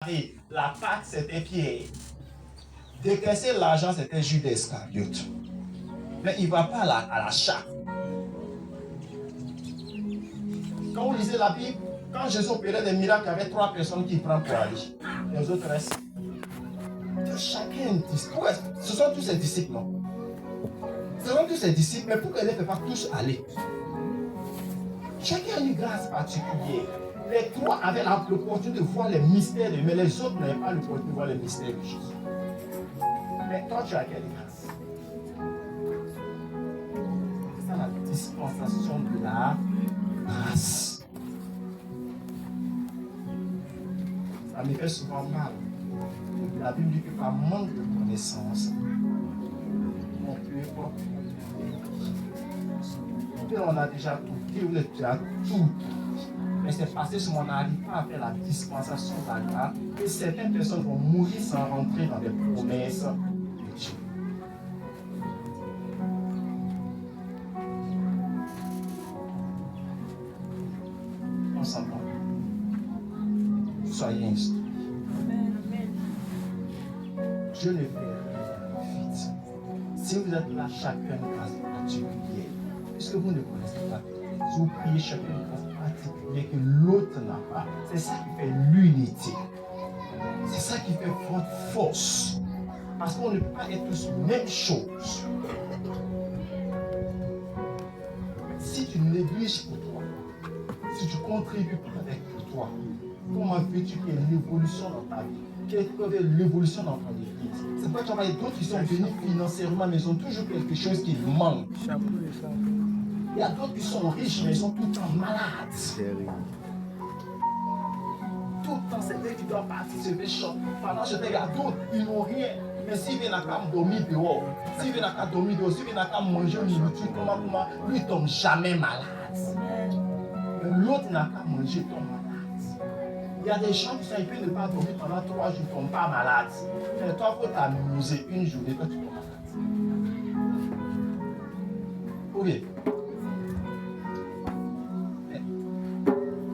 Marie. La Pâque, c'était Pierre. Décaisser l'argent, c'était Judas Iscariote. Mais il ne va pas à la chape. Quand vous lisez la Bible, quand Jésus opérait des miracles, il y avait 3 personnes qui prennent pour aller. Les autres restent. Chacun, ce sont tous ses disciples, non? Ce sont tous ses disciples, mais pourquoi ils ne peuvent pas tous aller? Chacun a une grâce particulière. Les 3 avaient l'opportunité de voir les mystères, mais les autres n'avaient pas l'opportunité de voir les mystères de Jésus. Mais toi, tu as quelle grâce? C'est ça la dispensation de la grâce. Ça me fait souvent mal. La Bible dit que par manque de connaissance, on peut on a déjà tout, on a déjà tout. Mais c'est passé sur on n'arrive pas à faire la dispensation de la grâce et certaines personnes vont mourir sans rentrer dans les promesses de Dieu. On s'entend. Soyez instruits. Dieu ne fait rien vite. Si vous êtes là, chacun une grâce particulière, puisque vous ne connaissez pas, vous priez chacun une grâce particulière que l'autre n'a pas. C'est ça qui fait l'unité. C'est ça qui fait votre force. Parce qu'on ne peut pas être tous même chose. Si tu négliges pour toi, si tu contribues avec toi, comment veux-tu qu'il y ait une évolution dans ta vie? Qu'il y ait l'évolution dans ton église? C'est pas qu'il y en a d'autres qui sont venus financièrement, mais ils ont toujours quelque chose qui manque. Il y a d'autres qui sont riches, mais ils sont tout le temps malades. Tout le temps, c'est eux qui doivent participer. Pendant que il y a d'autres, ils n'ont rien. Mais s'ils viennent à dormir dehors, s'ils viennent à dormir dehors, s'ils viennent à manger une nourriture, comment, lui, il ne tombe jamais malade. Mais l'autre n'a qu'à manger, tombe malade. Il y a des gens qui sont épais de ne pas dormir pendant 3 jours, ils ne tombent pas malades. Mais toi, il faut t'amuser une journée, toi, tu tombes malade. Ok. Mais,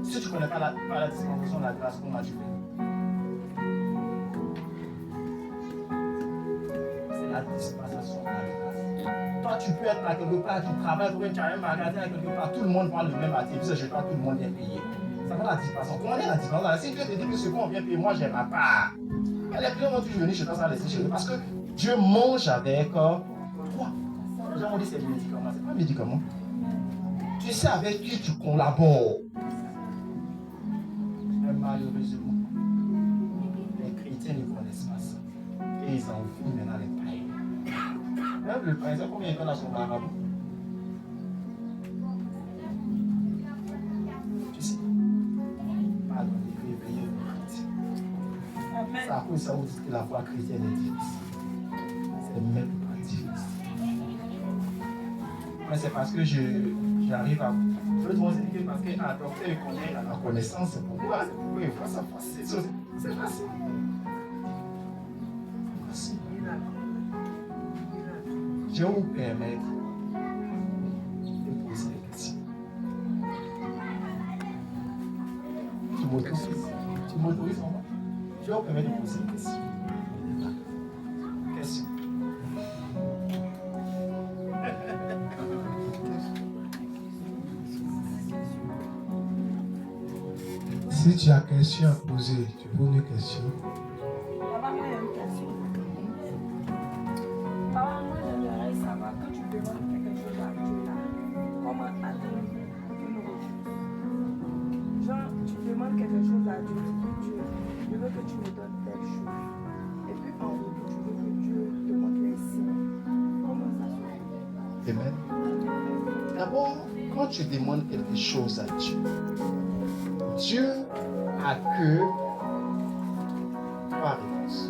si tu ne connais pas la dispensation de la grâce, comment tu fais? C'est la dispensation de la grâce. Toi, tu peux être à quelque part, tu travailles, tu as un magasin à quelque part, tout le monde prend le même article, je crois que tout le monde vient payer. Ça va la dispensation. Comment est la dispensation? Si Dieu te dit que ce qu'on vient payer, moi j'ai ma part. Les clients vont toujours venir chez toi sans laisser chez eux. Parce que Dieu mange avec toi. Les gens ont dit c'est médicament. C'est pas médicament. Tu sais avec qui tu collabores. Mais malheureusement, les chrétiens ne connaissent pas ça. Et ils en vivent maintenant les païens. Même le païen, c'est combien il donne à son marabout? C'est à cause de ça que la foi chrétienne est difficile. C'est même pas difficile. Mais c'est parce que j'arrive à. L'autre monde dit que parce qu'un docteur connaît la connaissance, c'est pourquoi il faut ça facile. C'est facile. Facile. Je vais vous permettre de poser des questions. Tu m'autorises en moi? Je vais vous permettre de poser une question. Question. Si tu as question à poser, tu poses une question. Papa, moi j'ai une question. Papa, moi j'aimerais savoir quand tu demandes quelque chose à Dieu là, comment attends-tu une refuse? Genre, tu demandes quelque chose à Dieu, tu dis Dieu, je veux que tu me donnes telle chose. Et puis en retour, tu veux que Dieu te montre les signes. Comment ça se fait? Amen. D'abord, quand tu demandes quelque chose à Dieu, Dieu a que 3 réponses.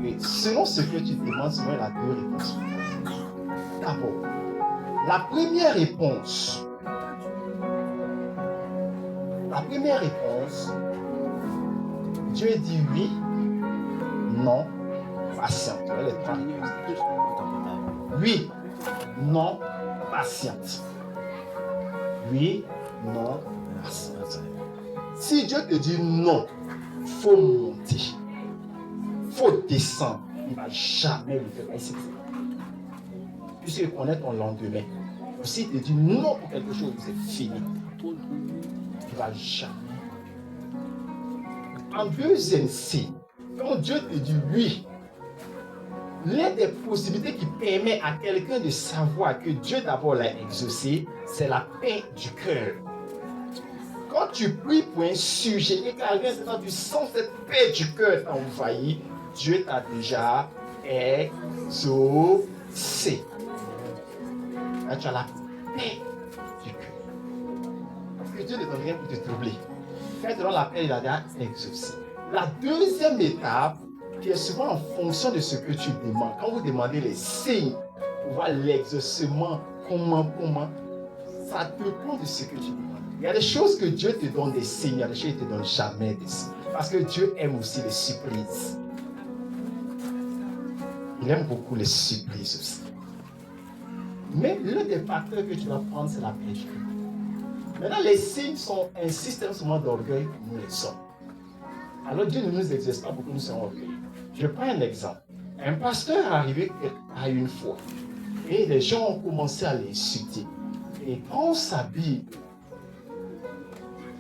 Et selon ce que tu demandes, souvent il a 2 réponses. D'abord, la première réponse, Dieu dit oui, non, patiente. Les 3 réponses. Oui, non, patiente. Oui, non, patiente. Si Dieu te dit non, il faut monter, il faut descendre, il ne va jamais le faire. Puisqu'il connaît ton lendemain. S'il te dit non pour quelque chose, c'est fini. Il ne va jamais. En deuxième signe, quand Dieu te dit oui, l'une des possibilités qui permet à quelqu'un de savoir que Dieu d'abord l'a exaucé, c'est la paix du cœur. Quand tu pries pour un sujet et qu'à tu sens cette paix du cœur t'envahir, Dieu t'a déjà exaucé. Là, tu as la paix du cœur. Parce que Dieu ne donne rien pour te troubler. Quand il te donne la paix, il a déjà exaucé. La deuxième étape, qui est souvent en fonction de ce que tu demandes. Quand vous demandez les signes pour voir l'exaucement, comment, ça dépend de ce que tu demandes. Il y a des choses que Dieu te donne des signes, il y a des choses qu'il ne te donne jamais des signes. Parce que Dieu aime aussi les surprises. Il aime beaucoup les surprises aussi. Mais l'un des facteurs que tu vas prendre, c'est la paix du cœur. Maintenant, les signes sont un système seulement d'orgueil, nous les sommes. Alors Dieu ne nous exerce pas pour que nous soyons orgueilleux. Je prends un exemple. Un pasteur est arrivé à une fois et les gens ont commencé à l'insulter. Et quand on s'habille,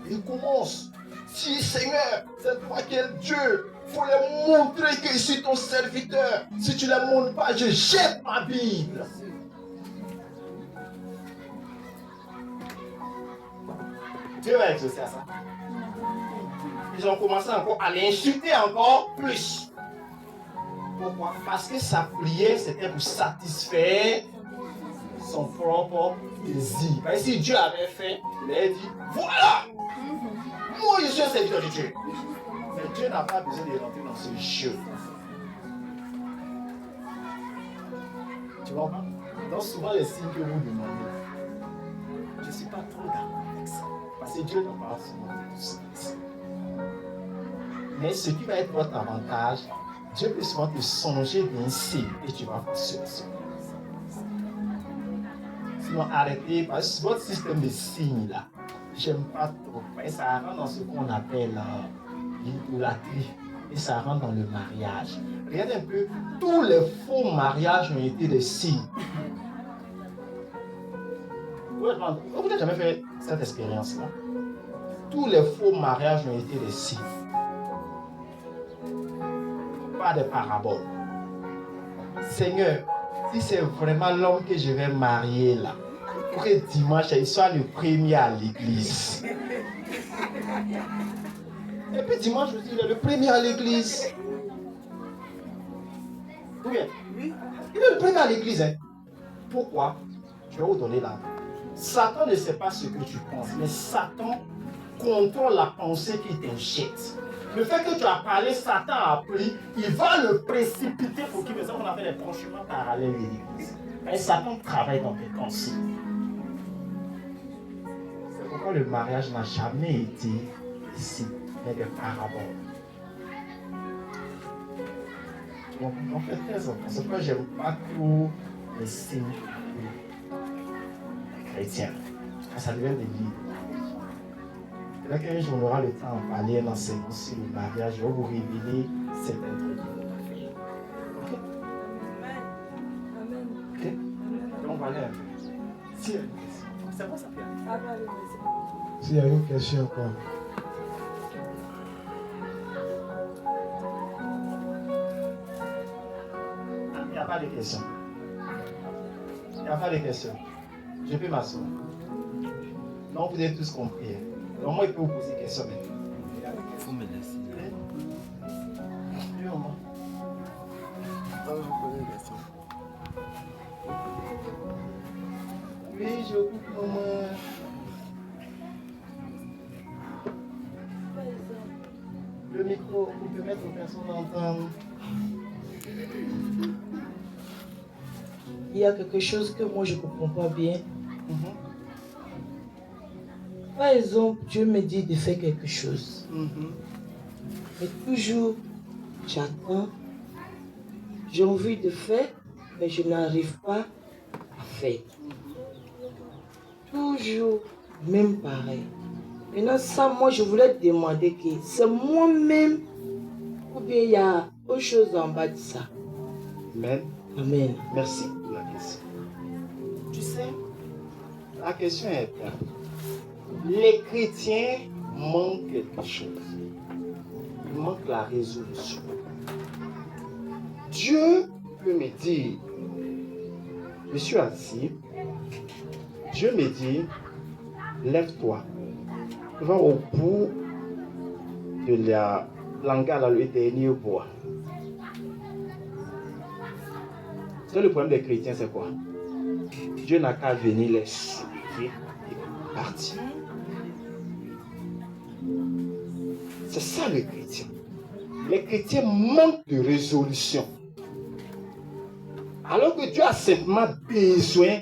il commence. Si Seigneur, c'est toi qui es Dieu, il faut leur montrer que je suis ton serviteur. Si tu ne les montres pas, je jette ma Bible. Dieu va exaucer à ça. Ils ont commencé encore à l'insulter encore plus. Pourquoi? Parce que sa prière, c'était pour satisfaire son propre désir. Parce que si Dieu avait fait, il avait dit, voilà, moi je suis un serviteur de Dieu. Mais Dieu n'a pas besoin de rentrer dans ce jeu. Tu vois pas? Donc souvent les signes que vous demandez, je ne suis pas trop d'accord avec ça. Parce que Dieu n'a pas souvent de tout ça. Mais ce qui va être votre avantage, Dieu peut souvent te songer d'un signe et tu vas faire ceci. Sinon, arrêtez, parce que votre système de signes là, j'aime pas trop. Et ça rentre dans ce qu'on appelle l'idolâtrie. Et ça rentre dans le mariage. Regardez un peu, tous les faux mariages ont été des signes. Vous n'avez jamais fait cette expérience-là? Tous les faux mariages ont été des signes. Pas de paraboles. Seigneur, si c'est vraiment l'homme que je vais marier là, pour que dimanche, il soit le premier à l'église. Et puis dimanche aussi, il est le premier à l'église. Ou bien, il est le premier à l'église. Hein. Pourquoi? Je vais vous donner là. Satan ne sait pas ce que tu penses, mais Satan contrôle la pensée qu'il t'injecte. Le fait que tu as parlé, Satan a pris, il va le précipiter pour qu'il fasse ce qu'on appelle les branchements parallèles de l'église. Et Satan travaille dans tes pensées. C'est pourquoi le mariage n'a jamais été ici, mais des paraboles. Donc, on fait très attention. C'est pourquoi je n'aime pas trop les signes chrétiens. Ça devient des livres. Là, qu'un jour on aura le temps de parler un enseignement sur le mariage, je vais vous révéler certains trucs de notre affaire. Ok? Amen. Ok? Donc, on va aller un peu. S'il y a une question, c'est bon, ça fait. S'il y a une question encore. Il n'y a pas de questions. Il n'y a pas de questions. Je peux m'asseoir. Non, vous avez tous compris. Hein? Donc, moi, il peut vous poser des questions maintenant. Il faut me laisser. Oui, maman. Je vais vous poser des questions. Oui, je vous maman. Le micro, pour permettre aux personnes d'entendre. Il y a quelque chose que moi je ne comprends pas bien. Mhm. Par exemple, Dieu me dit de faire quelque chose. Mhm. Mais toujours, j'attends. J'ai envie de faire, mais je n'arrive pas à faire. Toujours, même pareil. Maintenant, ça, moi, je voulais te demander que c'est moi-même ou bien il y a autre chose en bas de ça. Amen. Amen. Merci pour la question. Tu sais, la question est là. Les chrétiens manquent quelque chose. Il manque la résolution. Dieu peut me dire, je suis assis, Dieu me dit, lève-toi, va au bout de la langage, le dernier bois. C'est le problème des chrétiens, c'est quoi? Dieu n'a qu'à venir les soulever et partir. C'est ça le chrétien. Les chrétiens manquent de résolution. Alors que Dieu a simplement besoin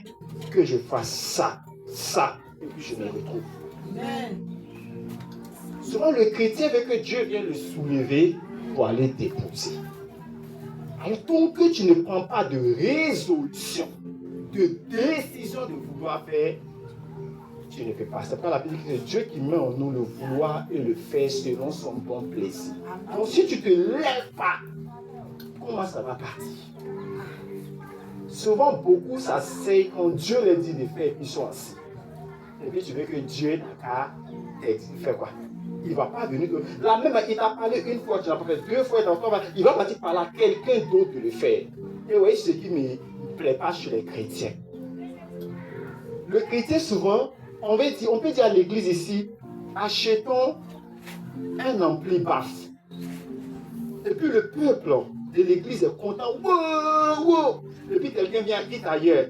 que je fasse ça, et puis je me retrouve. Amen. Souvent, le chrétien veut que Dieu vienne le soulever pour aller déposer. Alors, tant que tu ne prends pas de résolution, de décision de vouloir faire, tu ne peux pas. C'est pas la Bible qui dit Dieu qui met en nous le vouloir et le faire selon son bon plaisir. Donc, si tu ne te lèves pas, comment ça va partir? Souvent, beaucoup s'asseyent quand Dieu leur dit de faire, ils sont assis. Et puis, tu veux que Dieu n'a qu'à faire quoi? Il ne va pas venir. La même, il t'a parlé une fois, tu n'as pas fait deux fois, il va partir par là quelqu'un d'autre de le faire. Et vous voyez ce qui ne me plaît pas chez les chrétiens. Le chrétien, souvent, on peut dire à l'église ici, achetons un ampli basse. Et puis le peuple de l'église est content. Wow, wow. Et puis quelqu'un vient quitte ailleurs.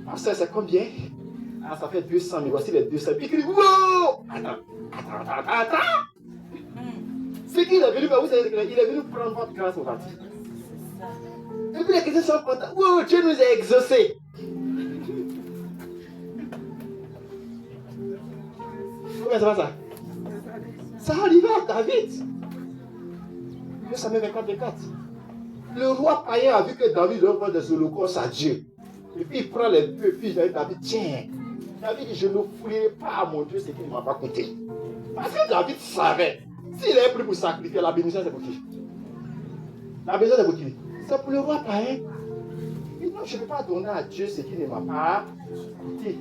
Pasteur, c'est combien? Ah, ça fait 200 000. Voici les 200 000. Il dit, wow! Attends. Ce qu'il est venu, vous savez, il est venu prendre votre grâce au bâti. Et puis les chrétiens sont contents. Wow, Dieu nous a exaucés. Comment ça va ça? Ça arrivait à David. 2 Samuel 24. Le roi païen a vu que David offre des holocaustes à Dieu. Et puis il prend les deux, puis David, tiens. David dit, je ne fouillerai pas à mon Dieu ce qu'il ne m'a pas coûté. Parce que David savait, s'il est pris pour sacrifier, la bénédiction c'est pour qui? La bénédiction c'est pour qui? C'est pour le roi païen. Il dit, non, je ne peux pas donner à Dieu ce qu'il ne m'a pas coûté.